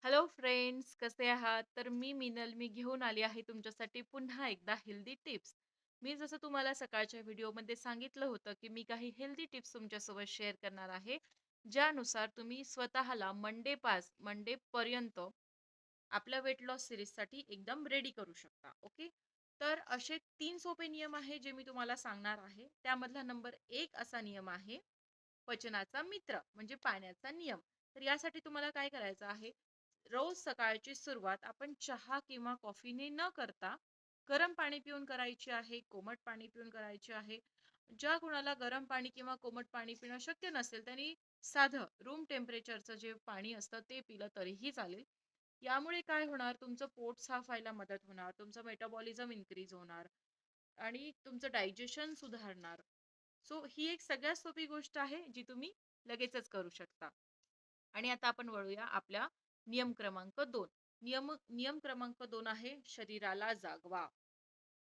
Hello friends, कसे आहात? तर मी मिनल घेऊन आली आहे तुमच्यासाठी पुन्हा एकदा हेल्दी टिप्स. मी जसं तुम्हाला सकाळच्या व्हिडिओमध्ये सांगितलं होतं, की मी काही हेल्दी टिप्स तुमच्यासोबत शेअर करणार आहे, ज्यानुसार तुम्ही स्वतःला मंडेपर्यंत आपल्या वेट लॉस सीरीजसाठी एकदम रेडी करू शकता. ओके. तर असे 3 सोपे नियम आहे जे मी तुम्हाला सांगणार आहे. त्यामधला नंबर 1 असा नियम आहे, पचनाचा मित्र म्हणजे पाण्याचा नियम. तर यासाठी तुम्हाला काय करायचं आहे, रोज सकाळची सुरुवात आपण चहा किंवा कॉफीने न करता गरम पाणी पिऊन करायची आहे, कोमट पाणी पिऊन करायची आहे. ज्या कुणाला गरम पाणी किंवा कोमट पाणी पिणं शक्य नसेल, त्यांनी साधं रूम टेम्परेचरचं जे पाणी असतं ते पिलं तरीही चालेल. यामुळे काय होणार, तुमचं पोट साफ व्हायला मदत होणार, तुमचं मेटाबॉलिझम इन्क्रीज होणार आणि तुमचं डायजेशन सुधारणार. सो ही एक सगळ्यात सोपी गोष्ट आहे जी तुम्ही लगेचच करू शकता. आणि आता आपण वळूया आपल्या नियम क्रमांक 2. नियम क्रमांक 2 आहे, शरीराला जागवा.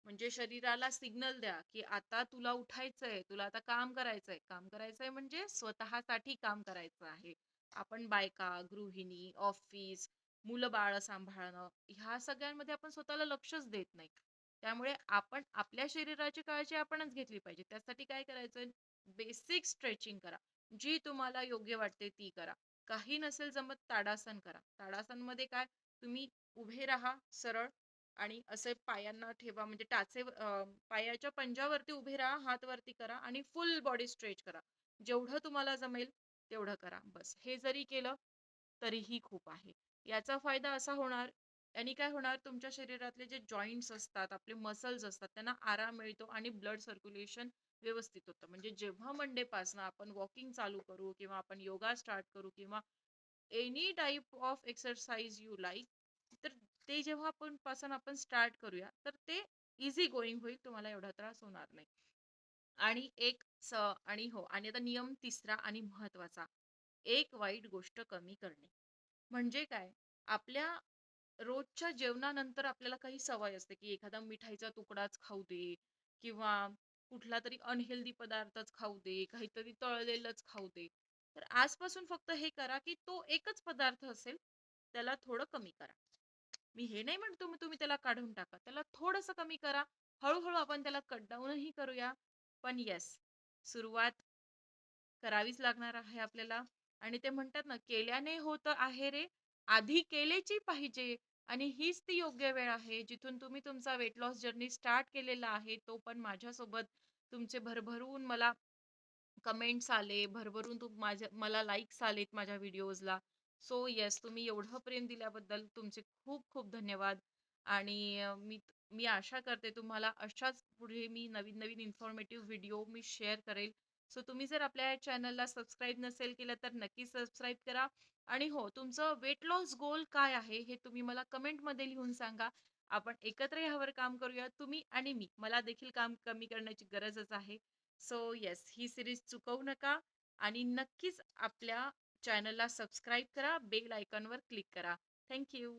म्हणजे शरीराला सिग्नल द्या, की आता तुला उठायचंय, तुला आता काम करायचंय. काम करायचंय म्हणजे स्वतःसाठी काम करायचं आहे. आपण बायका, गृहिणी, ऑफिस, मुलं-बाळ सांभाळणं, ह्या सगळ्यांमध्ये आपण स्वतःला लक्षच देत नाही. त्यामुळे आपण आपल्या शरीराची काळजी आपणच घेतली पाहिजे. त्यासाठी काय करायचं, बेसिक स्ट्रेचिंग करा. जी तुम्हाला योग्य वाटते ती करा. काही नसेल जमत ताडासन करा. ताडासनमध्ये काय, तुम्ही उभे राहा सरळ आणि असे पायांना ठेवा, म्हणजे पायाच्या पंजावरती उभे राहा, हात वरती करा आणि फुल बॉडी स्ट्रेच करा. जेवढं तुम्हाला जमेल तेवढं करा. बस हे जरी केलं तरीही खूप आहे. याचा फायदा असा होणार, याने काय होणार, तुमच्या शरीरातले जे जॉइंट्स असतात, आपले मसल्स असतात, त्यांना आराम मिळतो आणि ब्लड सर्क्युलेशन व्यवस्थित होतं. म्हणजे जेव्हा मंडेपासून आपण वॉकिंग चालू करू किंवा आपण योगा स्टार्ट करू किंवा any type of exercise you like, तर ते जेव्हा आपण स्टार्ट करूया, तर ते इझी गोइंग होईल, तुम्हाला एवढा त्रास होणार नाही. आणि आणि आता नियम तिसरा आणि महत्वाचा, एक वाईट गोष्ट कमी करणे. म्हणजे काय, आपल्या रोजच्या जेवणानंतर आपल्याला काही सवय असते, की एखादा मिठाईचा तुकडाच खाऊ दे किंवा कुठला तरी अनहेल्दी पदार्थच खाऊ दे, काहीतरी तळलेलंच खाऊ दे. तर आजपासून फक्त हे करा, की तो एकच पदार्थ असेल, त्याला थोडं कमी करा. मी हे नाही म्हणतो तुम्ही तुम्ही त्याला काढून टाका. त्याला थोडंसं कमी करा. हळू आपण त्याला कट डाउनही करूया. पण येस, सुरुवात करावीच लागणार आहे आपल्याला. आणि ते म्हणतात ना, केल्याने होत आहे रे, आधी केलेची पाहिजे. आणि हीच ती योग्य वेळ आहे, जिथून तुम्ही तुमचा वेट लॉस जर्नी स्टार्ट केलेला आहे. तो पण माझ्यासोबत तुमचे भरभरून मला कमेंट्स आले, भरभरून मला लाइक्स आलेत माझ्या व्हिडिओजला. सो येस, तुम्ही एवढं प्रेम दिल्याबद्दल तुमचे खूप खूप धन्यवाद. आणि मी आशा करते तुम्हाला अशाच पुढे मी नवीन-नवीन इन्फॉर्मेटिव्ह व्हिडिओ मी शेअर करेल. सो तुम्ही जर आपल्या चॅनलला सबस्क्राईब नसेल केलं तर नक्कीच सबस्क्राईब करा. आणि हो, तुमचं वेट लॉस गोल काय आहे हे तुम्ही मला कमेंटमध्ये लिहून सांगा. आपण एकत्र यावर काम करूया, तुम्ही आणि मी. मला देखील काम कमी करण्याची गरजच आहे. सो येस, ही सीरीज चुकवू नका आणि नक्कीच आपल्या चॅनलला सबस्क्राईब करा, बेल आयकॉनवर क्लिक करा. Thank you.